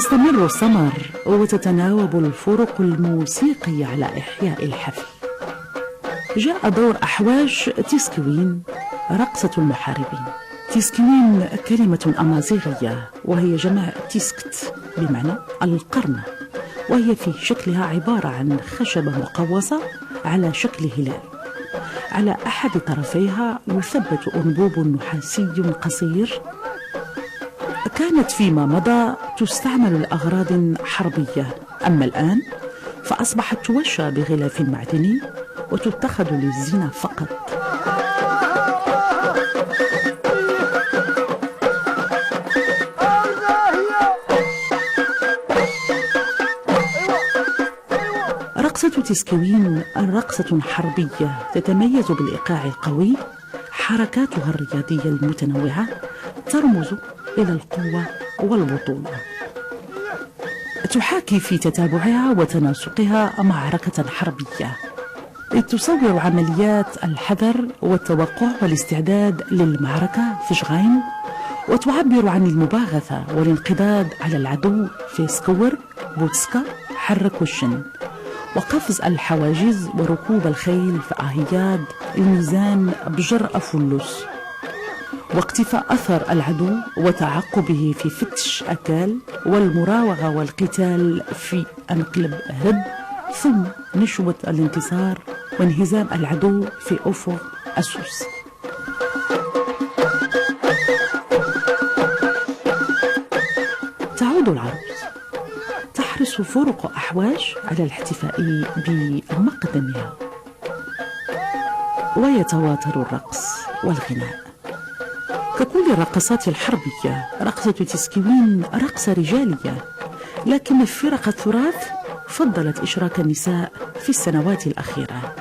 يستمر السمر وتتناوب الفرق الموسيقية على إحياء الحفل. جاء دور أحواش تيسكوين، رقصة المحاربين. تيسكوين كلمة أمازيغية وهي جمع تيسكت بمعنى القرن، وهي في شكلها عبارة عن خشبة مقوسة على شكل هلال. على أحد طرفيها يثبت أنبوب نحاسي قصير. كانت فيما مضى تستعمل لأغراض حربية، أما الآن فأصبحت توشى بغلاف معدني وتتخذ للزينة فقط. رقصة تيسكوين رقصة حربية تتميز بالإيقاع القوي. حركاتها الرياضية المتنوعة ترمز إلى القوة والبطولة. تحاكي في تتابعها وتناسقها معركة حربية. تصور عمليات الحذر والتوقع والاستعداد للمعركة في شغاين، وتعبر عن المباغثة والانقضاض على العدو في سكور بوتسكا حرك والشن، وقفز الحواجز وركوب الخيل في آهياد الميزان بجر أفولوس، واقتفاء أثر العدو وتعقبه في فتش أكال، والمراوغة والقتال في أنقلب هرب، ثم نشوة الانتصار وانهزام العدو في أفق أسوس. تعود العروس. تحرص فرق أحواش على الاحتفاء بمقدمها، ويتواتر الرقص والغناء. ككل الرقصات الحربية، رقصة تيسكوين رقصة رجالية، لكن فرق التراث فضلت إشراك النساء في السنوات الأخيرة.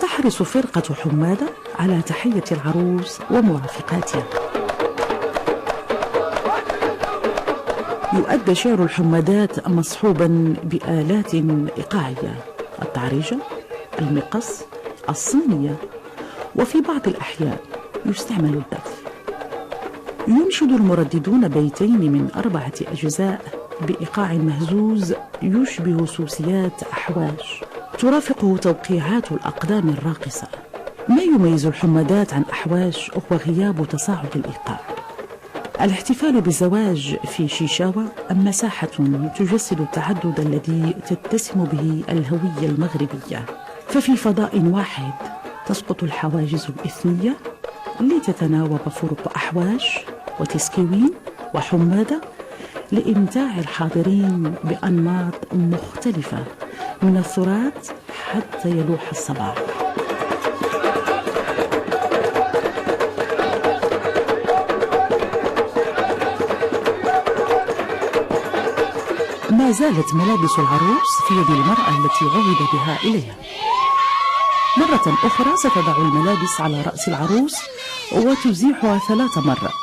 تحرص فرقة حمادة على تحية العروس ومرافقاتها. يؤدى شعر الحمادات مصحوبا بآلات إيقاعية: الطعريجة، المقص، الصينية، وفي بعض الأحيان يستعمل الدف. ينشد المرددون بيتين من 4 أجزاء بإيقاع مهزوز يشبه سوسيات أحواش، ترافقه توقيعات الأقدام الراقصة. ما يميز الحمادات عن أحواش هو غياب تصاعد الإيقاع. الاحتفال بالزواج في شيشاوة مساحة تجسد التعدد الذي تتسم به الهوية المغربية، ففي فضاء واحد تسقط الحواجز الإثنية لتتناوب فرق أحواش وتيسكوين وحمادة لإمتاع الحاضرين بأنماط مختلفة من الثراث حتى يلوح الصباح. ما زالت ملابس العروس في يد المرأة التي عهد بها إليها. مرة أخرى ستضع الملابس على رأس العروس وتزيحها 3 مرات.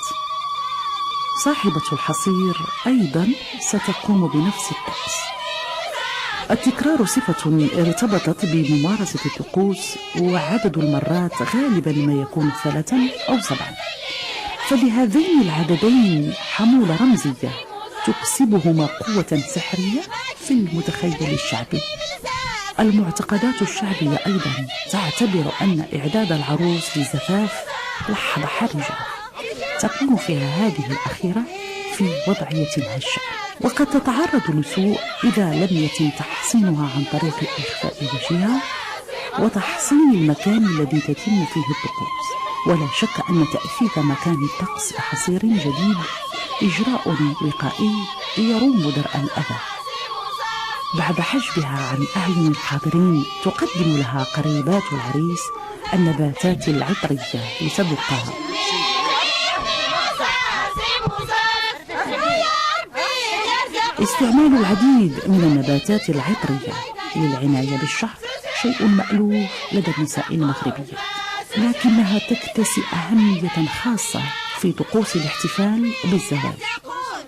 صاحبة الحصير أيضا ستقوم بنفس الطقس. التكرار صفة ارتبطت بممارسة الطقوس، وعدد المرات غالبا ما يكون 3 أو 7، فلهذين العددين حمولة رمزية تكسبهما قوة سحرية في المتخيل الشعبي. المعتقدات الشعبية أيضا تعتبر أن إعداد العروس للزفاف لحظة حرجة تكون فيها هذه الأخيرة في وضعية هشة، وقد تتعرض لسوء إذا لم يتم تحصينها عن طريق إخفاء وجهها وتحصين المكان الذي تتم فيه الطقوس. ولا شك أن تأثيث مكان الطقس بحصير جديد إجراء وقائي يروم درء الأذى. بعد حجبها عن أعين الحاضرين تقدم لها قريبات العريس النباتات العطرية لتبقى. استعمال العديد من النباتات العطرية للعناية بالشعر شيء مألوف لدى النساء المغربية، لكنها تكتسي أهمية خاصة في طقوس الاحتفال بالزواج،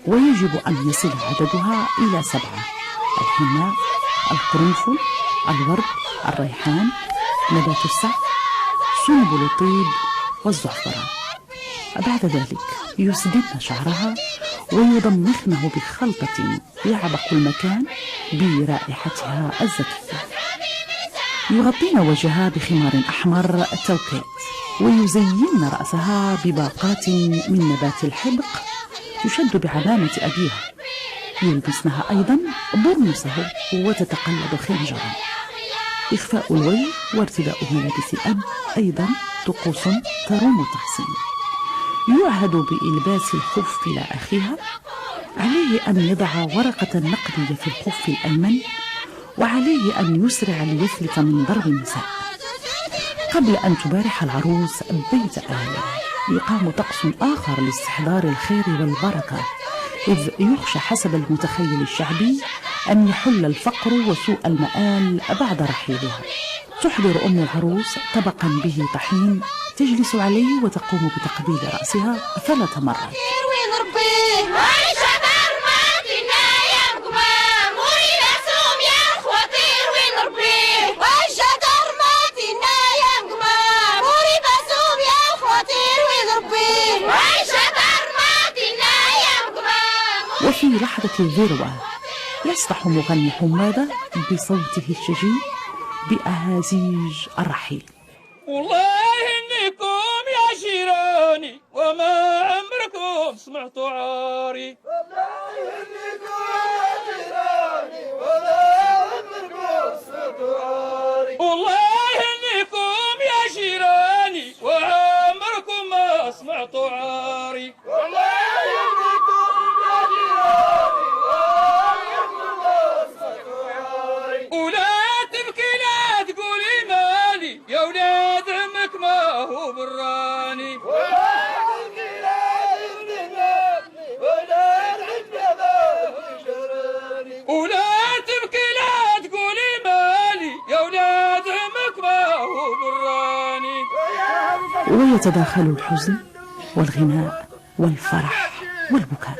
ويجب أن يصل عددها إلى 7: الحناء، القرنفل، الورد، الريحان، نبات السعف، سنبل الطيب، والزعفران. بعد ذلك يسدلن شعرها ويضمخنه بخلطة يعبق المكان برائحتها الزكية. يغطين وجهها بخمار أحمر توكيت، ويزين رأسها بباقات من نبات الحبق تشد بعمامة أبيها. يلبسنها أيضا برنسه وتتقلد خنجرا. إخفاء الوجه وارتداء ملابس الأب أيضا طقوس تروم التحصين. يعهد بإلباس الخف لأخيها، عليه أن يضع ورقة نقدية في الخف الأيمن، وعليه أن يسرع ليفلت من ضرب النساء. قبل أن تبارح العروس بيت أهلها يقام طقس آخر لاستحضار الخير والبركة، إذ يخشى حسب المتخيل الشعبي أن يحل الفقر وسوء المآل بعد رحيلها. تحضر أم العروس طبقا به طحين تجلس عليه وتقوم بتقبيل رأسها 3 مرات. وفي لحظة الذروة يسطح مغني حمادة بصوته الشجي بأهازيج الرحيل. والله إنكم يا جيراني وما عمركم سمعتوا عاري. والله إنكم يا جيراني وما عمركم سمعتوا عاري. والله إنكم يا جيراني وعمركم ما سمعتوا عاري. ويتداخل الحزن والغناء والفرح والبكاء.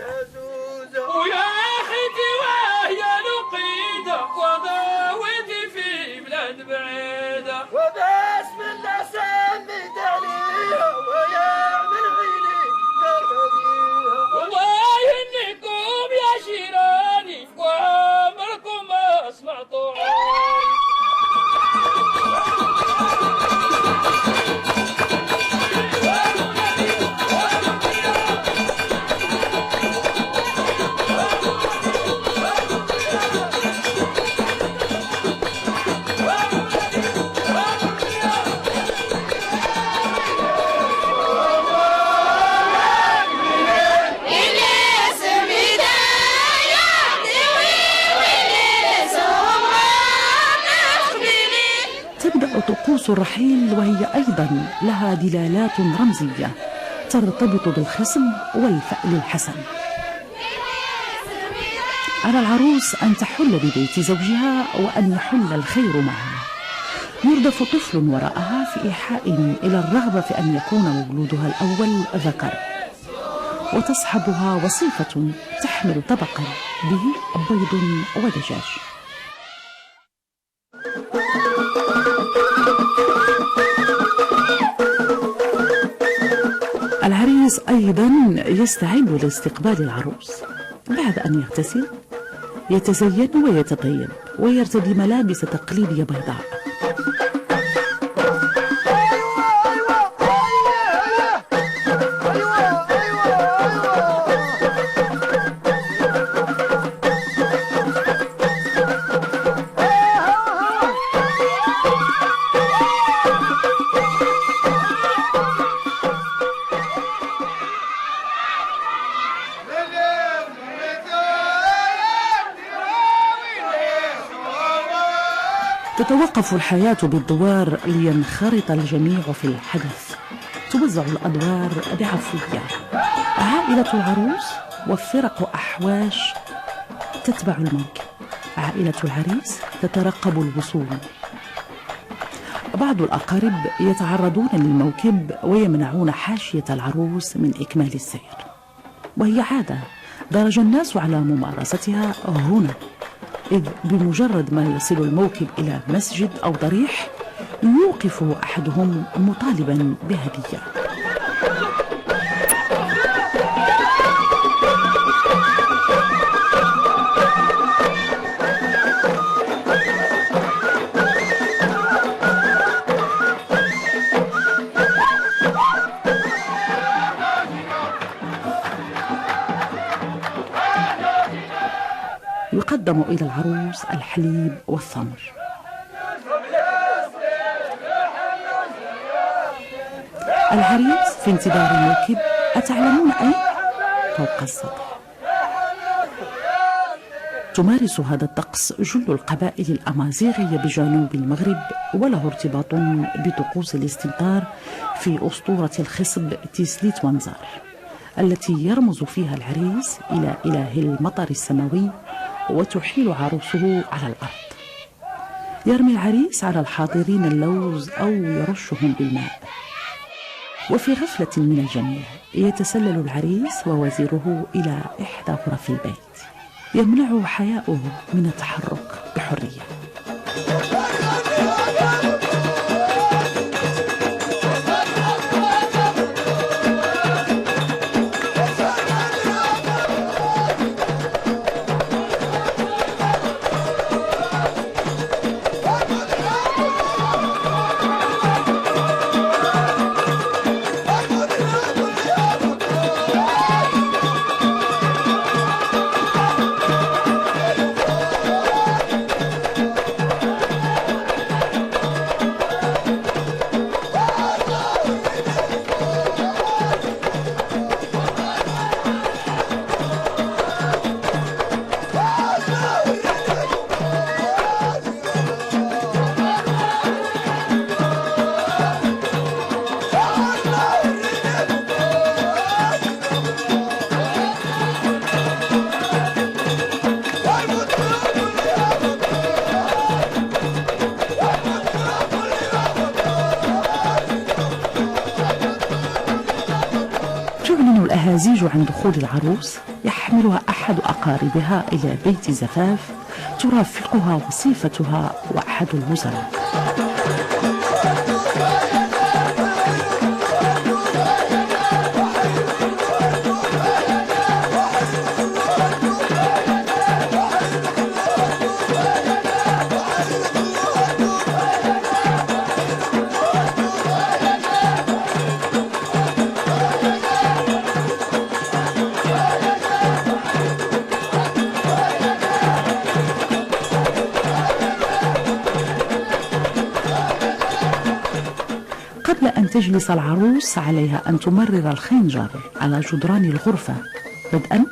ويا أخي وهي لقيدة وضاوتي في بلاد بعيدة، وبسم الله سميت عليها ويا من غيري ترتديها. والله إنكم يا جيراني وعمركم ما سمعتوا عاري. طقوس الرحيل وهي أيضا لها دلالات رمزية ترتبط بالخصم والفأل الحسن. على العروس أن تحل ببيت زوجها وأن يحل الخير معها. يردف طفل وراءها في إيحاء إلى الرغبة في أن يكون مولودها الأول ذكر، وتصحبها وصيفة تحمل طبقا به بيض ودجاج. العريس أيضا يستعد لاستقبال العروس. بعد أن يغتسل يتزين ويتطيب ويرتدي ملابس تقليدية بيضاء. تتوقف الحياة بالدوار لينخرط الجميع في الحدث. توزع الأدوار بعفوية. عائلة العروس وفرق أحواش تتبع الموكب. عائلة العريس تترقب الوصول. بعض الأقارب يتعرضون للموكب ويمنعون حاشية العروس من إكمال السير، وهي عادة درج الناس على ممارستها هنا، إذ بمجرد ما يصل الموكب إلى مسجد أو ضريح يوقف أحدهم مطالبا بهدية. يقدم إلى العروس الحليب والتمر. العريس في انتظار الموكب. أتعلمون أين؟ فوق السطح. تمارس هذا الطقس جل القبائل الأمازيغية بجنوب المغرب، وله ارتباط بطقوس الاستمطار في أسطورة الخصب تيسليت وانزار، التي يرمز فيها العريس إلى إله المطر السماوي وتحيل عروسه على الأرض. يرمي العريس على الحاضرين اللوز أو يرشهم بالماء. وفي غفلة من الجميع يتسلل العريس ووزيره إلى إحدى غرف البيت، يمنعه حياؤه من التحرك بحرية. الأهازيج عن دخول العروس. يحملها أحد أقاربها إلى بيت زفاف ترافقها وصيفتها وأحد الوزراء. قبل أن تجلس العروس عليها أن تمرر الخنجر على جدران الغرفة، بدءا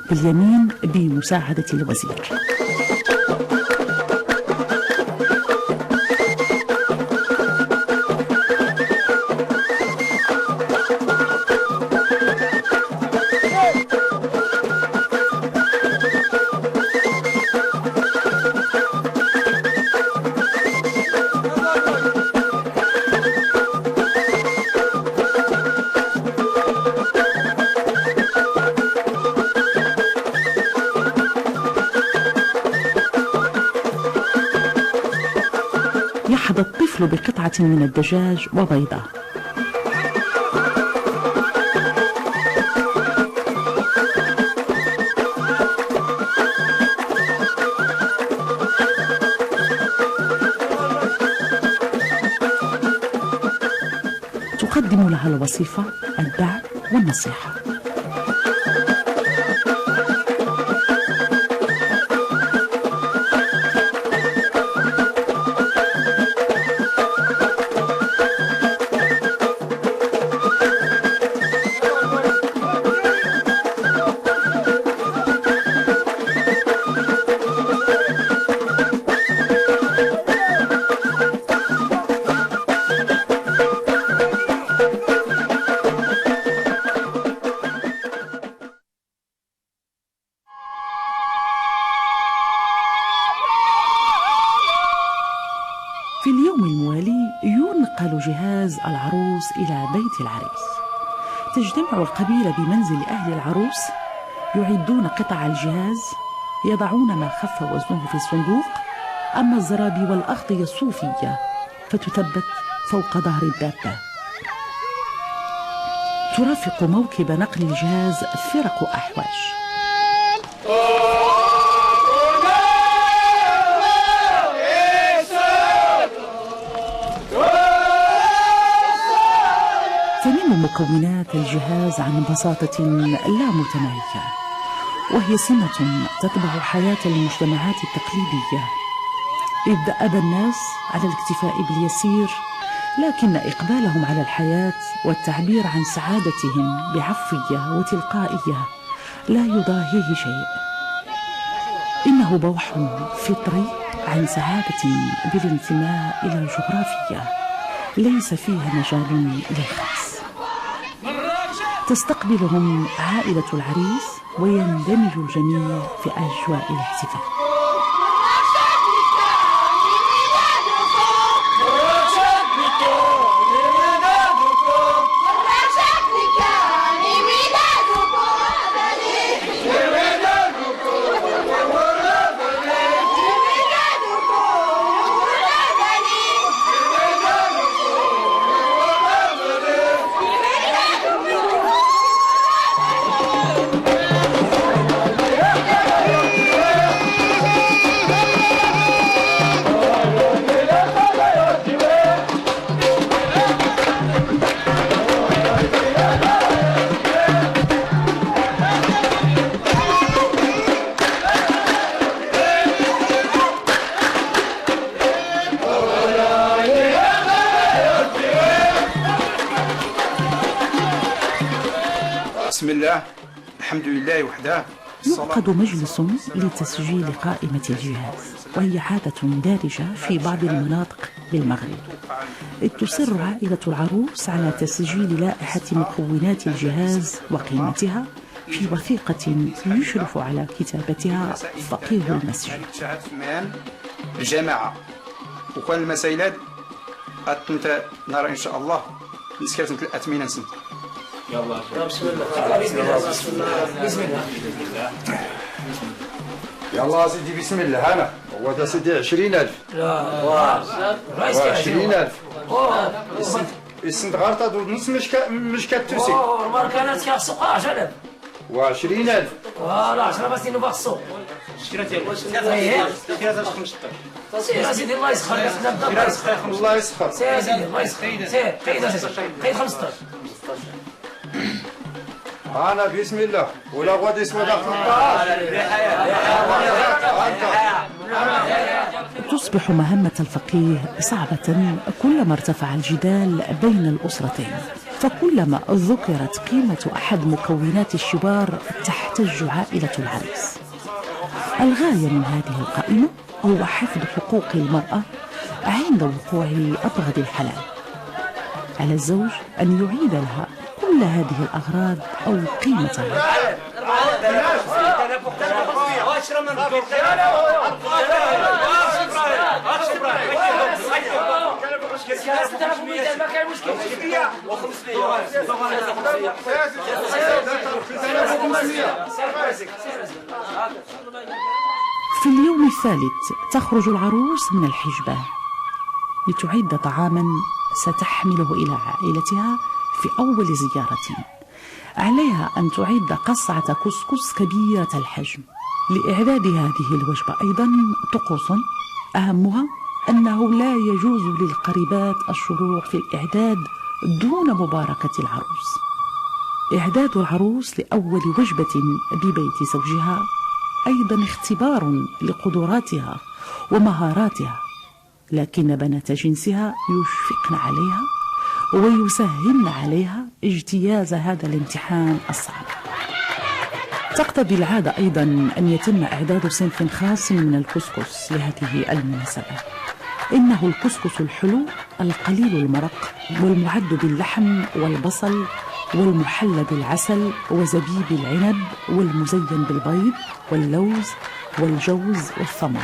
باليمين بمساعدة الوزير. يحظى الطفل بقطعة من الدجاج وبيضة. تقدم لها الوصيفة الدعم والنصيحة. في اليوم الموالي ينقل جهاز العروس إلى بيت العريس. تجتمع القبيلة بمنزل أهل العروس، يعدون قطع الجهاز، يضعون ما خف وزنه في الصندوق. أما الزرابي والأغطية الصوفية فتثبت فوق ظهر الدابة. ترافق موكب نقل الجهاز فرق أحواش. تنم مكونات الجهاز عن بساطة لا متناهية، وهي سمة تطبع حياة المجتمعات التقليدية، إذ دأب الناس على الاكتفاء باليسير، لكن إقبالهم على الحياة والتعبير عن سعادتهم بعفوية وتلقائية لا يضاهيه شيء. إنه بوح فطري عن سعادة بالانتماء إلى الجغرافية ليس فيها مجال للخبث. تستقبلهم عائلة العريس ويندمج الجميع في أجواء الاحتفال. بسم الله، الحمد لله وحده. يعقد مجلس لتسجيل قائمة الجهاز، وهي عادة دارجة في بعض المناطق بالمغرب، إذ تصر عائلة العروس على تسجيل لائحة مكونات الجهاز وقيمتها في وثيقة يشرف على كتابتها فقيه المسجد. الجماعة وكان المسائل نرى إن شاء الله نسكرت الأثمنة سنة. يلا بسم الله بسم الله بسم الله يلا سيدي بسم الله. انا هو ده سيدي 20,000. لا 20,000 السنت غارطة دول نص مش كتوسي ما كانت كاع السوق 10,000 و20,000 فوالا 10 باش نبغى السوق. شكرا ديالك 15 سير سيدي الله يسخر الله يسخر سير سيدي الله يسخر سير قيد 15. أنا بسم الله ولا غادي يسوى داخل تصبح مهمة الفقيه صعبة كلما ارتفع الجدال بين الأسرتين، فكلما ذكرت قيمة أحد مكونات الشبار تحتج عائلة العريس. الغاية من هذه القائمة هو حفظ حقوق المرأة عند وقوع أبغض الحلال. على الزوج أن يعيد لها كل هذه الأغراض أو قيمتها. في اليوم الثالث تخرج العروس من الحجبة لتعد طعاما ستحمله إلى عائلتها في أول زيارة. عليها أن تعد قصعة كسكس كبيرة الحجم. لإعداد هذه الوجبة أيضا طقوس، أهمها أنه لا يجوز للقريبات الشروع في الإعداد دون مباركة العروس. إعداد العروس لأول وجبة ببيت زوجها أيضا اختبار لقدراتها ومهاراتها، لكن بنات جنسها يشفقن عليها ويسهلن عليها اجتياز هذا الامتحان الصعب. تقتضي العادة أيضا أن يتم إعداد صنف خاص من الكسكس لهذه المناسبة. إنه الكسكس الحلو القليل المرق والمعد باللحم والبصل والمحلى بالعسل وزبيب العنب والمزين بالبيض واللوز والجوز والثمر.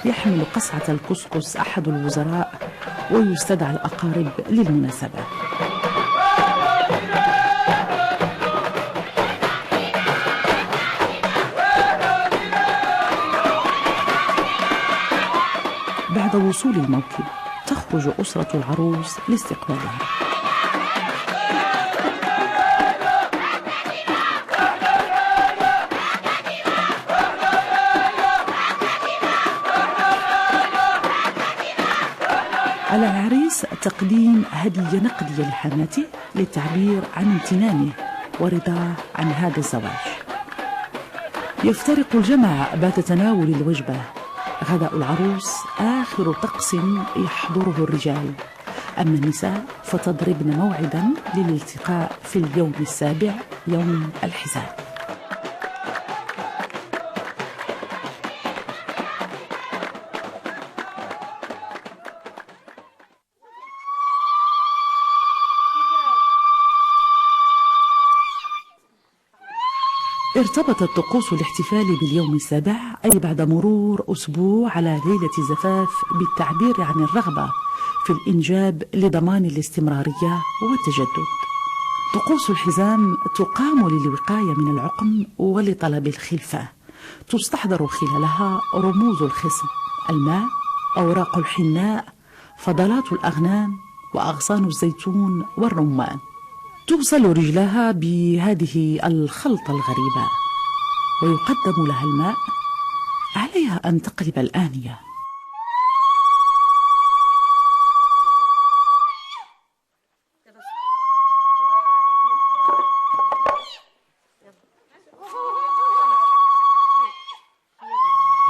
يحمل قصعة الكسكس أحد الوزراء ويستدعى الأقارب للمناسبة. بعد وصول الموكب تخرج أسرة العروس لاستقبالها. على العريس تقديم هدية نقدية لحماته للتعبير عن امتنانه ورضاه عن هذا الزواج. يفترق الجمع بعد تناول الوجبة. غداء العروس آخر طقس يحضره الرجال، أما النساء فتضربن موعدا للالتقاء في اليوم السابع يوم الحزام. ارتبطت طقوس الاحتفال باليوم السابع أي بعد مرور أسبوع على ليلة الزفاف بالتعبير عن الرغبة في الإنجاب لضمان الاستمرارية والتجدد. طقوس الحزام تقام للوقاية من العقم ولطلب الخلفة. تستحضر خلالها رموز الخصم، الماء، أوراق الحناء، فضلات الأغنام وأغصان الزيتون والرمان. تغسل رجلها بهذه الخلطة الغريبة ويقدم لها الماء. عليها أن تقلب الآنية.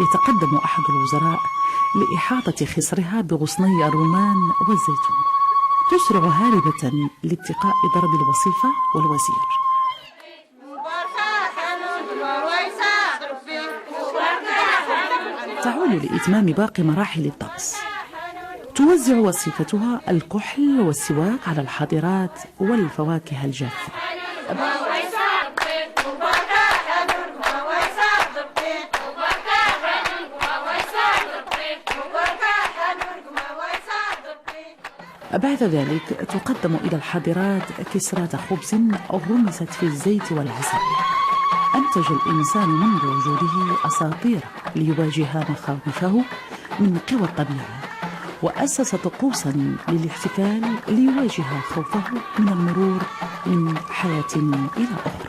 يتقدم أحد الوزراء لإحاطة خصرها بغصني الرمان والزيتون. تسرع هاربة لاتقاء ضرب الوصيفة والوزير. تعود لإتمام باقي مراحل الطقس. توزع وصيفتها الكحل والسواك على الحاضرات والفواكه الجافة. بعد ذلك تقدم إلى الحاضرات كسرات خبز غمست في الزيت والعسل. أنتج الإنسان منذ وجوده أساطير ليواجه مخاوفه من قوى الطبيعة، وأسس طقوسا للاحتفال ليواجه خوفه من المرور من حياة إلى أخرى.